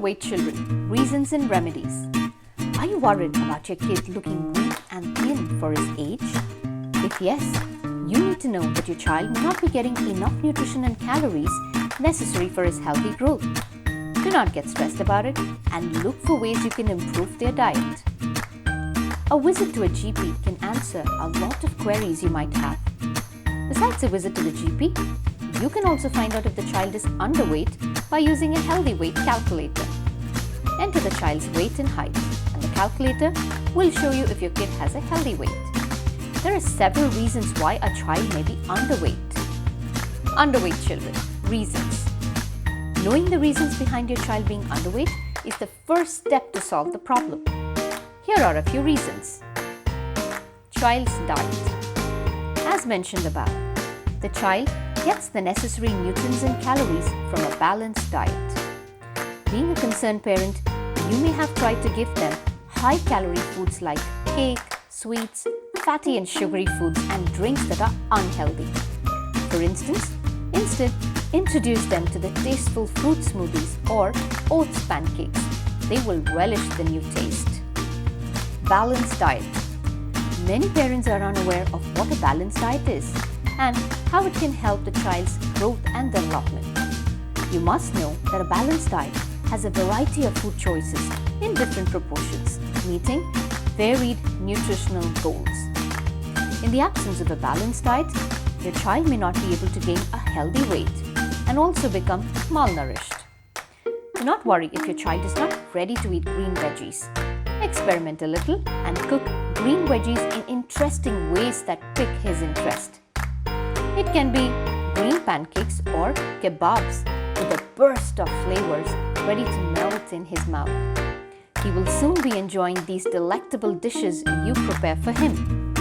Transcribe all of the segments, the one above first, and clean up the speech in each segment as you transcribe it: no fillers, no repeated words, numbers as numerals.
Underweight children, reasons and remedies. Are you worried about your kid looking weak and thin for his age? If yes, you need to know that your child may not be getting enough nutrition and calories necessary for his healthy growth. Do not get stressed about it and look for ways you can improve their diet. A visit to a GP can answer a lot of queries you might have. Besides a visit to the GP, you can also find out if the child is underweight by using a healthy weight calculator. Enter the child's weight and height, and the calculator will show you if your kid has a healthy weight. There are several reasons why a child may be underweight. Underweight children, reasons. Knowing the reasons behind your child being underweight is the first step to solve the problem. Here are a few reasons. Child's diet. As mentioned above, the child gets the necessary nutrients and calories from a balanced diet. Being a concerned parent, you may have tried to give them high-calorie foods like cake, sweets, fatty and sugary foods and drinks that are unhealthy. For instance, instead, introduce them to the tasteful fruit smoothies or oats pancakes. They will relish the new taste. Balanced diet. Many parents are unaware of what a balanced diet is and how it can help the child's growth and development. You must know that a balanced diet has a variety of food choices in different proportions, meeting varied nutritional goals. In the absence of a balanced diet, your child may not be able to gain a healthy weight and also become malnourished. Do not worry if your child is not ready to eat green veggies. Experiment a little and cook green veggies in interesting ways that pique his interest. It can be green pancakes or kebabs with a burst of flavors ready to melt in his mouth. He will soon be enjoying these delectable dishes you prepare for him.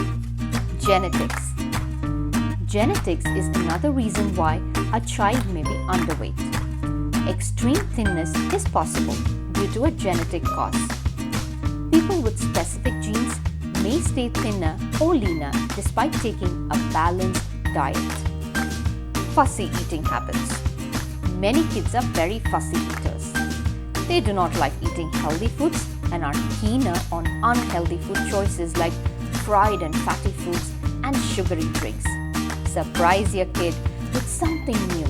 Genetics. Genetics is another reason why a child may be underweight. Extreme thinness is possible due to a genetic cause. People with specific genes may stay thinner or leaner despite taking a balanced diet. Fussy eating habits. Many kids are very fussy eaters. They do not like eating healthy foods and are keener on unhealthy food choices like fried and fatty foods and sugary drinks. Surprise your kid with something new,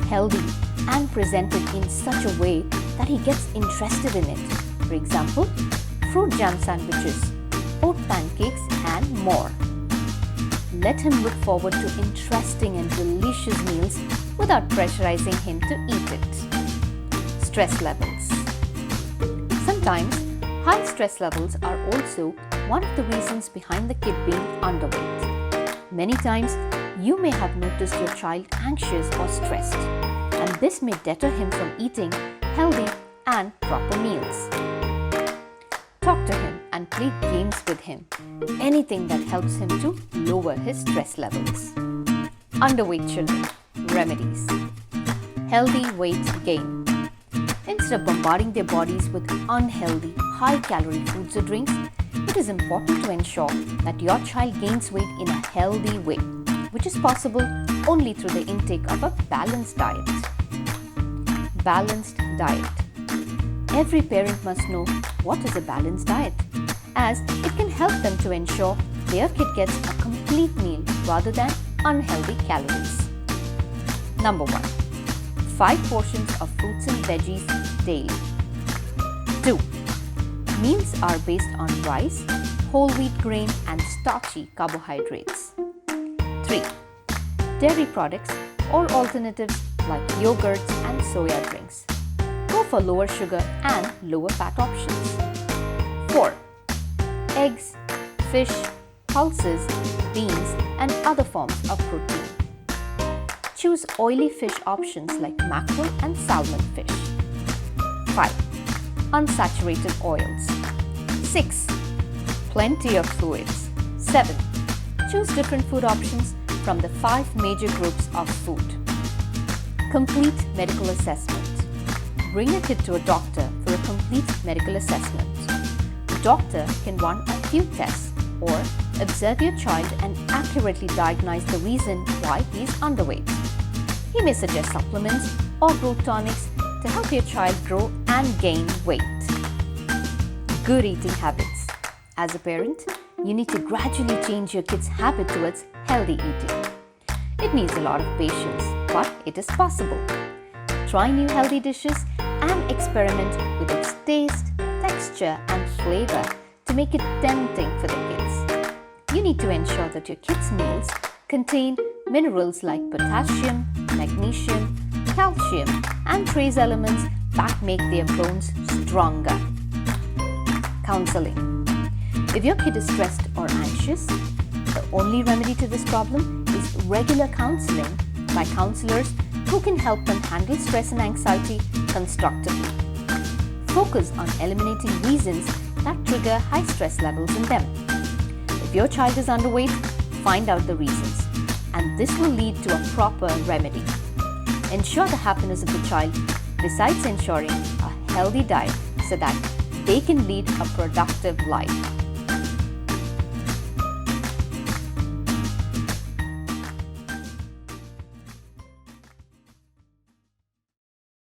healthy, and presented in such a way that he gets interested in it. For example, fruit jam sandwiches, oat pancakes, and more. Let him look forward to interesting and delicious meals without pressurizing him to eat it. Stress levels. Sometimes, high stress levels are also one of the reasons behind the kid being underweight. Many times, you may have noticed your child anxious or stressed, and this may deter him from eating healthy and proper meals. Talk to him and play games with him. Anything that helps him to lower his stress levels. Underweight children, remedies. Healthy weight gain. Instead of bombarding their bodies with unhealthy, high-calorie foods or drinks, it is important to ensure that your child gains weight in a healthy way, which is possible only through the intake of a balanced diet. Balanced diet. Every parent must know what is a balanced diet, as it can help them to ensure their kid gets a complete meal rather than unhealthy calories. Number 1. 5 portions of fruits and veggies daily. 2. Meals are based on rice, whole wheat grain, and starchy carbohydrates. 3. Dairy products or alternatives like yogurts and soya drinks. Go for lower sugar and lower fat options. 4. Eggs, fish, pulses, beans, and other forms of protein. Choose oily fish options like mackerel and salmon fish. 5. Unsaturated oils. 6. Plenty of fluids. 7. Choose different food options from the 5 major groups of food. Complete medical assessment. Bring a kid to a doctor for a complete medical assessment. The doctor can run a few tests or observe your child and accurately diagnose the reason why he is underweight. He may suggest supplements or growth tonics to help your child grow and gain weight. Good eating habits. As a parent, you need to gradually change your kids' habit towards healthy eating. It needs a lot of patience, but it is possible. Try new healthy dishes and experiment with its taste, texture, and flavor to make it tempting for the kids. You need to ensure that your kids' meals contain minerals like potassium, magnesium, calcium, and trace elements that make their bones stronger. Counseling. If your kid is stressed or anxious, the only remedy to this problem is regular counseling by counselors who can help them handle stress and anxiety constructively. Focus on eliminating reasons that trigger high stress levels in them. If your child is underweight, find out the reasons, and this will lead to a proper remedy. Ensure the happiness of the child besides ensuring a healthy diet so that they can lead a productive life.